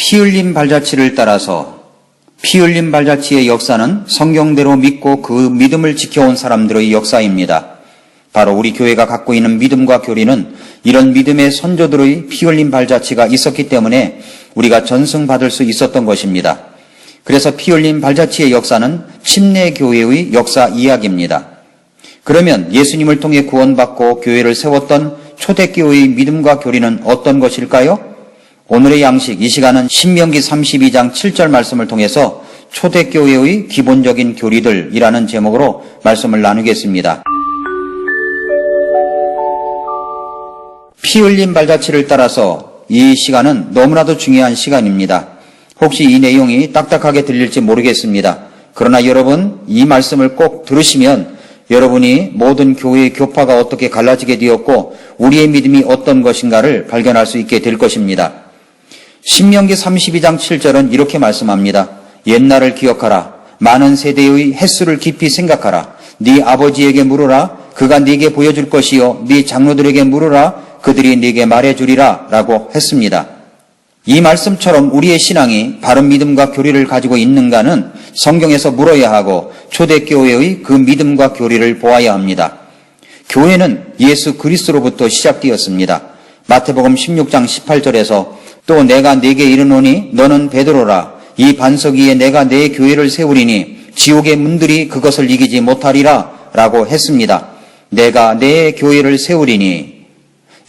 피 흘린 발자취를 따라서 피 흘린 발자취의 역사는 성경대로 믿고 그 믿음을 지켜온 사람들의 역사입니다. 바로 우리 교회가 갖고 있는 믿음과 교리는 이런 믿음의 선조들의 피 흘린 발자취가 있었기 때문에 우리가 전승받을 수 있었던 것입니다. 그래서 피 흘린 발자취의 역사는 침례교회의 역사 이야기입니다. 그러면 예수님을 통해 구원받고 교회를 세웠던 초대교회의 믿음과 교리는 어떤 것일까요? 오늘의 양식, 이 시간은 신명기 32장 7절 말씀을 통해서 초대교회의 기본적인 교리들이라는 제목으로 말씀을 나누겠습니다. 피 흘린 발자취를 따라서 이 시간은 너무나도 중요한 시간입니다. 혹시 이 내용이 딱딱하게 들릴지 모르겠습니다. 그러나 여러분 이 말씀을 꼭 들으시면 여러분이 모든 교회의 교파가 어떻게 갈라지게 되었고 우리의 믿음이 어떤 것인가를 발견할 수 있게 될 것입니다. 신명기 32장 7절은 이렇게 말씀합니다. 옛날을 기억하라. 많은 세대의 횟수를 깊이 생각하라. 네 아버지에게 물으라. 그가 네게 보여줄 것이요. 네 장로들에게 물으라. 그들이 네게 말해주리라 라고 했습니다. 이 말씀처럼 우리의 신앙이 바른 믿음과 교리를 가지고 있는가는 성경에서 물어야 하고 초대교회의 그 믿음과 교리를 보아야 합니다. 교회는 예수 그리스도로부터 시작되었습니다. 마태복음 16장 18절에서 또 내가 네게 이르노니 너는 베드로라. 이 반석 위에 내가 내 교회를 세우리니 지옥의 문들이 그것을 이기지 못하리라 라고 했습니다. 내가 내 교회를 세우리니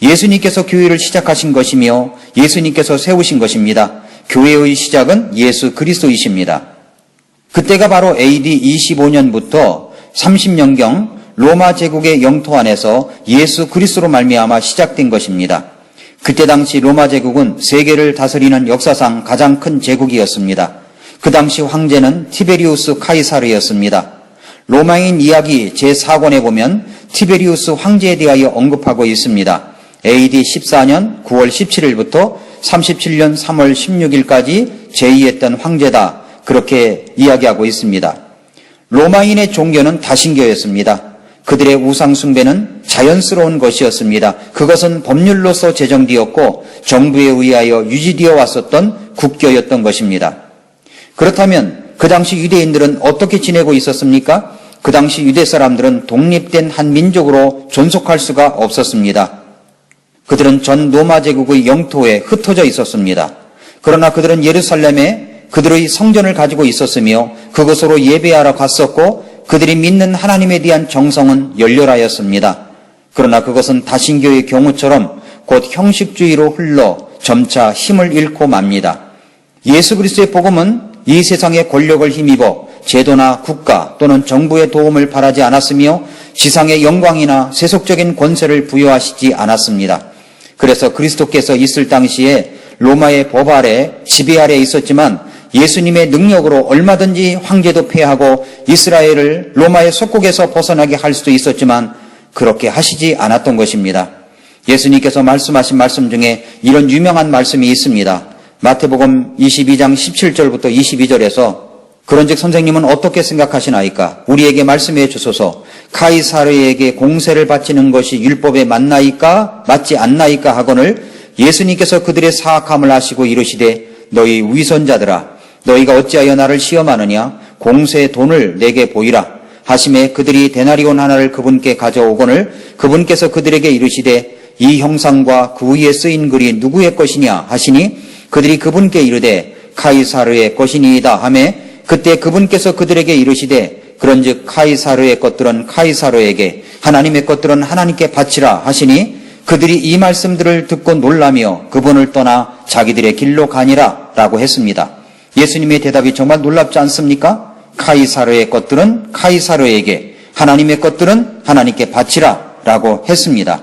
예수님께서 교회를 시작하신 것이며 예수님께서 세우신 것입니다. 교회의 시작은 예수 그리스도이십니다. 그때가 바로 AD 25년부터 30년경 로마 제국의 영토 안에서 예수 그리스도로 말미암아 시작된 것입니다. 그때 당시 로마 제국은 세계를 다스리는 역사상 가장 큰 제국이었습니다. 그 당시 황제는 티베리우스 카이사르였습니다. 로마인 이야기 제4권에 보면 티베리우스 황제에 대하여 언급하고 있습니다. AD 14년 9월 17일부터 37년 3월 16일까지 재위했던 황제다. 그렇게 이야기하고 있습니다. 로마인의 종교는 다신교였습니다. 그들의 우상 숭배는 자연스러운 것이었습니다. 그것은 법률로서 제정되었고 정부에 의하여 유지되어 왔었던 국교였던 것입니다. 그렇다면 그 당시 유대인들은 어떻게 지내고 있었습니까? 그 당시 유대 사람들은 독립된 한 민족으로 존속할 수가 없었습니다. 그들은 전 로마 제국의 영토에 흩어져 있었습니다. 그러나 그들은 예루살렘에 그들의 성전을 가지고 있었으며 그곳으로 예배하러 갔었고 그들이 믿는 하나님에 대한 정성은 열렬하였습니다. 그러나 그것은 다신교의 경우처럼 곧 형식주의로 흘러 점차 힘을 잃고 맙니다. 예수 그리스도의 복음은 이 세상의 권력을 힘입어 제도나 국가 또는 정부의 도움을 바라지 않았으며 지상의 영광이나 세속적인 권세를 부여하시지 않았습니다. 그래서 그리스도께서 있을 당시에 로마의 법 아래 지배 아래 있었지만 예수님의 능력으로 얼마든지 황제도 폐하고 이스라엘을 로마의 속국에서 벗어나게 할 수도 있었지만 그렇게 하시지 않았던 것입니다. 예수님께서 말씀하신 말씀 중에 이런 유명한 말씀이 있습니다. 마태복음 22장 17절부터 22절에서 그런즉 선생님은 어떻게 생각하시나이까? 우리에게 말씀해 주소서. 카이사르에게 공세를 바치는 것이 율법에 맞나이까 맞지 않나이까 하거늘 예수님께서 그들의 사악함을 아시고 이르시되 너희 위선자들아 너희가 어찌하여 나를 시험하느냐? 공세의 돈을 내게 보이라 하심에 그들이 데나리온 하나를 그분께 가져오거늘 그분께서 그들에게 이르시되 이 형상과 그 위에 쓰인 글이 누구의 것이냐 하시니 그들이 그분께 이르되 카이사르의 것이니이다 하매 그때 그분께서 그들에게 이르시되 그런즉 카이사르의 것들은 카이사르에게 하나님의 것들은 하나님께 바치라 하시니 그들이 이 말씀들을 듣고 놀라며 그분을 떠나 자기들의 길로 가니라 라고 했습니다. 예수님의 대답이 정말 놀랍지 않습니까? 카이사르의 것들은 카이사르에게 하나님의 것들은 하나님께 바치라 라고 했습니다.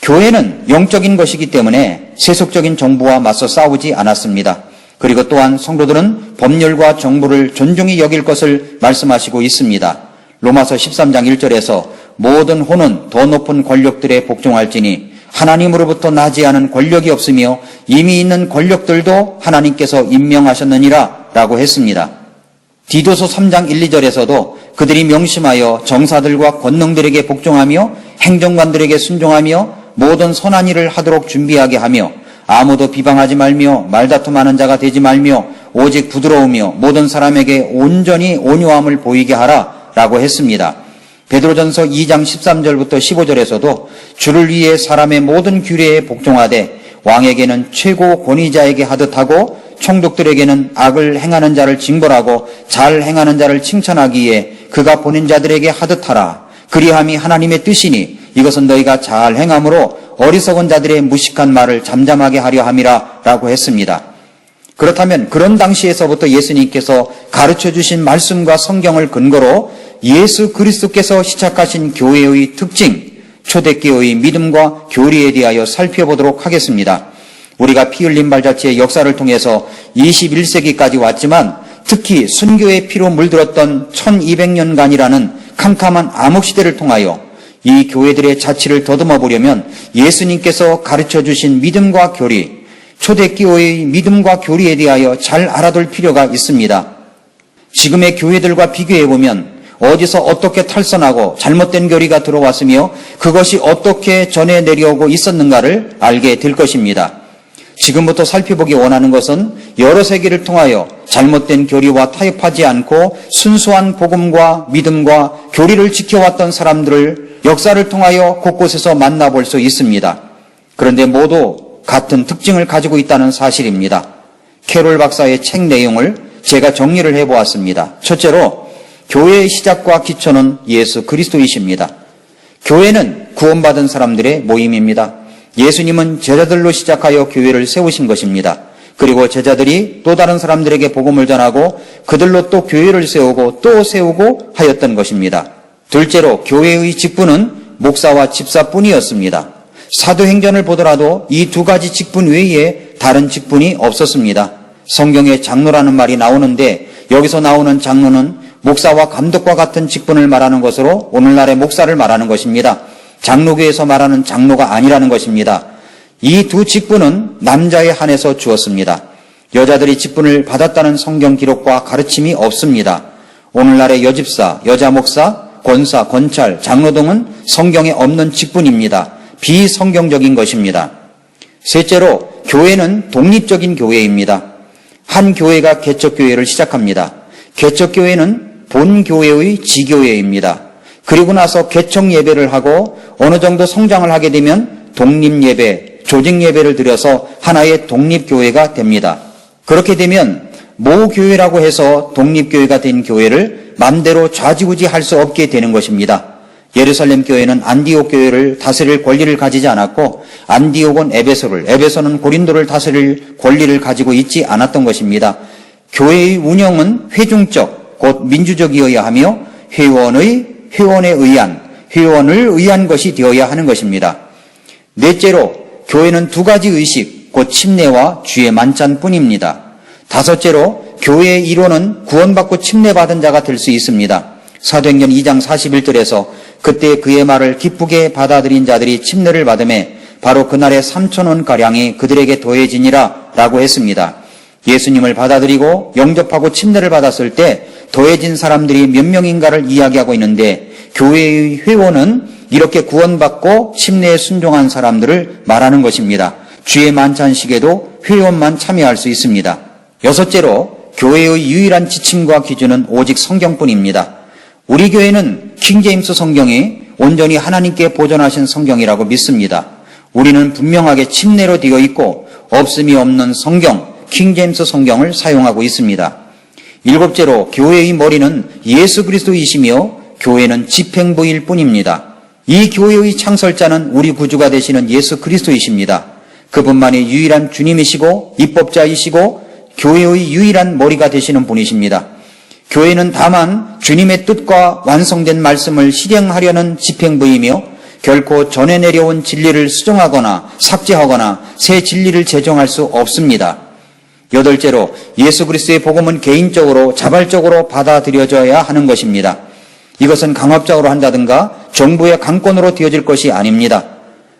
교회는 영적인 것이기 때문에 세속적인 정부와 맞서 싸우지 않았습니다. 그리고 또한 성도들은 법률과 정부를 존중히 여길 것을 말씀하시고 있습니다. 로마서 13장 1절에서 모든 혼은 더 높은 권력들에 복종할지니 하나님으로부터 나지 않은 권력이 없으며 이미 있는 권력들도 하나님께서 임명하셨느니라 라고 했습니다. 디도서 3장 1, 2절에서도 그들이 명심하여 정사들과 권능들에게 복종하며 행정관들에게 순종하며 모든 선한 일을 하도록 준비하게 하며 아무도 비방하지 말며 말다툼하는 자가 되지 말며 오직 부드러우며 모든 사람에게 온전히 온유함을 보이게 하라라고 했습니다. 베드로전서 2장 13절부터 15절에서도 주를 위해 사람의 모든 규례에 복종하되 왕에게는 최고 권위자에게 하듯하고 총독들에게는 악을 행하는 자를 징벌하고 잘 행하는 자를 칭찬하기에 그가 보낸 자들에게 하듯하라. 그리함이 하나님의 뜻이니 이것은 너희가 잘 행함으로 어리석은 자들의 무식한 말을 잠잠하게 하려 함이라 라고 했습니다. 그렇다면 그런 당시에서부터 예수님께서 가르쳐 주신 말씀과 성경을 근거로 예수 그리스도께서 시작하신 교회의 특징, 초대교회의 믿음과 교리에 대하여 살펴보도록 하겠습니다. 우리가 피 흘린 발자취의 역사를 통해서 21세기까지 왔지만 특히 순교의 피로 물들었던 1200년간이라는 캄캄한 암흑시대를 통하여 이 교회들의 자취를 더듬어 보려면 예수님께서 가르쳐 주신 믿음과 교리, 초대교회의 믿음과 교리에 대하여 잘 알아둘 필요가 있습니다. 지금의 교회들과 비교해 보면 어디서 어떻게 탈선하고 잘못된 교리가 들어왔으며 그것이 어떻게 전해 내려오고 있었는가를 알게 될 것입니다. 지금부터 살펴보기 원하는 것은 여러 세기를 통하여 잘못된 교리와 타협하지 않고 순수한 복음과 믿음과 교리를 지켜왔던 사람들을 역사를 통하여 곳곳에서 만나볼 수 있습니다. 그런데 모두 같은 특징을 가지고 있다는 사실입니다. 캐롤 박사의 책 내용을 제가 정리를 해보았습니다. 첫째로 교회의 시작과 기초는 예수 그리스도이십니다. 교회는 구원받은 사람들의 모임입니다. 예수님은 제자들로 시작하여 교회를 세우신 것입니다. 그리고 제자들이 또 다른 사람들에게 복음을 전하고 그들로 또 교회를 세우고 또 세우고 하였던 것입니다. 둘째로 교회의 직분은 목사와 집사뿐이었습니다. 사도행전을 보더라도 이 두 가지 직분 외에 다른 직분이 없었습니다. 성경에 장로라는 말이 나오는데 여기서 나오는 장로는 목사와 감독과 같은 직분을 말하는 것으로 오늘날의 목사를 말하는 것입니다. 장로교에서 말하는 장로가 아니라는 것입니다. 이 두 직분은 남자에 한해서 주었습니다. 여자들이 직분을 받았다는 성경 기록과 가르침이 없습니다. 오늘날의 여집사, 여자 목사, 권사, 권찰, 장로 등은 성경에 없는 직분입니다. 비성경적인 것입니다. 셋째로 교회는 독립적인 교회입니다. 한 교회가 개척교회를 시작합니다. 개척교회는 본 교회의 지교회입니다. 그리고 나서 개척 예배를 하고 어느 정도 성장을 하게 되면 독립예배, 조직예배를 드려서 하나의 독립교회가 됩니다. 그렇게 되면 모교회라고 해서 독립교회가 된 교회를 맘대로 좌지우지 할 수 없게 되는 것입니다. 예루살렘 교회는 안디옥 교회를 다스릴 권리를 가지지 않았고 안디옥은 에베소를, 에베소는 고린도를 다스릴 권리를 가지고 있지 않았던 것입니다. 교회의 운영은 회중적, 곧 민주적이어야 하며 회원에 의한, 회원을 의한 것이 되어야 하는 것입니다. 넷째로 교회는 두 가지 의식, 곧 침례와 주의 만찬뿐입니다. 다섯째로 교회의 이론은 구원받고 침례받은 자가 될 수 있습니다. 사도행전 2장 41절에서 그때 그의 말을 기쁘게 받아들인 자들이 침례를 받음에 바로 그날에 3,000원가량이 그들에게 더해지니라 라고 했습니다. 예수님을 받아들이고 영접하고 침례를 받았을 때 더해진 사람들이 몇 명인가를 이야기하고 있는데 교회의 회원은 이렇게 구원받고 침례에 순종한 사람들을 말하는 것입니다. 주의 만찬식에도 회원만 참여할 수 있습니다. 여섯째로 교회의 유일한 지침과 기준은 오직 성경뿐입니다. 우리 교회는 킹제임스 성경이 온전히 하나님께 보존하신 성경이라고 믿습니다. 우리는 분명하게 침례로 되어 있고 없음이 없는 성경, 킹제임스 성경을 사용하고 있습니다. 일곱째로 교회의 머리는 예수 그리스도이시며 교회는 집행부일 뿐입니다. 이 교회의 창설자는 우리 구주가 되시는 예수 그리스도이십니다. 그분만이 유일한 주님이시고 입법자이시고 교회의 유일한 머리가 되시는 분이십니다. 교회는 다만 주님의 뜻과 완성된 말씀을 실행하려는 집행부이며 결코 전해 내려온 진리를 수정하거나 삭제하거나 새 진리를 제정할 수 없습니다. 여덟째로 예수 그리스도의 복음은 개인적으로 자발적으로 받아들여져야 하는 것입니다. 이것은 강압적으로 한다든가 정부의 강권으로 되어질 것이 아닙니다.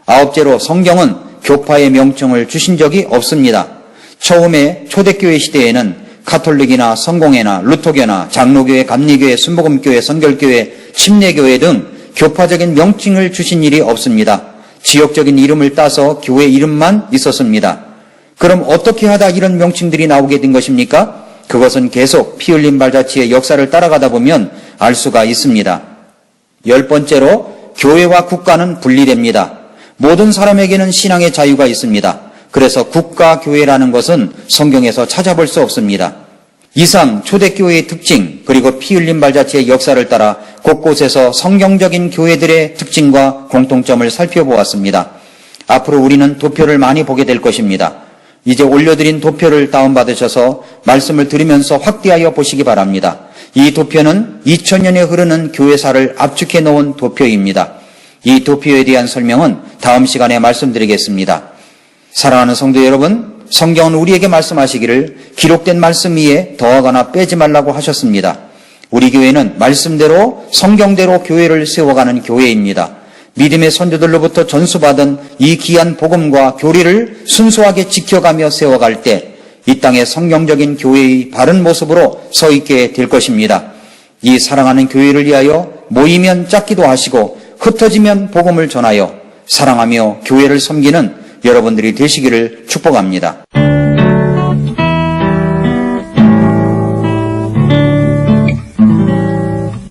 아홉째로 성경은 교파의 명칭을 주신 적이 없습니다. 처음에 초대교회 시대에는 카톨릭이나 성공회나 루터교나 장로교회, 감리교회, 순복음교회, 선결교회, 침례교회 등 교파적인 명칭을 주신 일이 없습니다. 지역적인 이름을 따서 교회 이름만 있었습니다. 그럼 어떻게 하다 이런 명칭들이 나오게 된 것입니까? 그것은 계속 피 흘린 발자취의 역사를 따라가다 보면 알 수가 있습니다. 10번째로 교회와 국가는 분리됩니다. 모든 사람에게는 신앙의 자유가 있습니다. 그래서 국가 교회라는 것은 성경에서 찾아볼 수 없습니다. 이상 초대교회의 특징 그리고 피 흘린 발자취의 역사를 따라 곳곳에서 성경적인 교회들의 특징과 공통점을 살펴보았습니다. 앞으로 우리는 도표를 많이 보게 될 것입니다. 이제 올려드린 도표를 다운받으셔서 말씀을 들으면서 확대하여 보시기 바랍니다. 이 도표는 2000년에 흐르는 교회사를 압축해 놓은 도표입니다. 이 도표에 대한 설명은 다음 시간에 말씀드리겠습니다. 사랑하는 성도 여러분, 성경은 우리에게 말씀하시기를 기록된 말씀 위에 더하거나 빼지 말라고 하셨습니다. 우리 교회는 말씀대로 성경대로 교회를 세워가는 교회입니다. 믿음의 선조들로부터 전수받은 이 귀한 복음과 교리를 순수하게 지켜가며 세워갈 때 이 땅의 성경적인 교회의 바른 모습으로 서 있게 될 것입니다. 이 사랑하는 교회를 위하여 모이면 짝기도 하시고 흩어지면 복음을 전하여 사랑하며 교회를 섬기는 여러분들이 되시기를 축복합니다.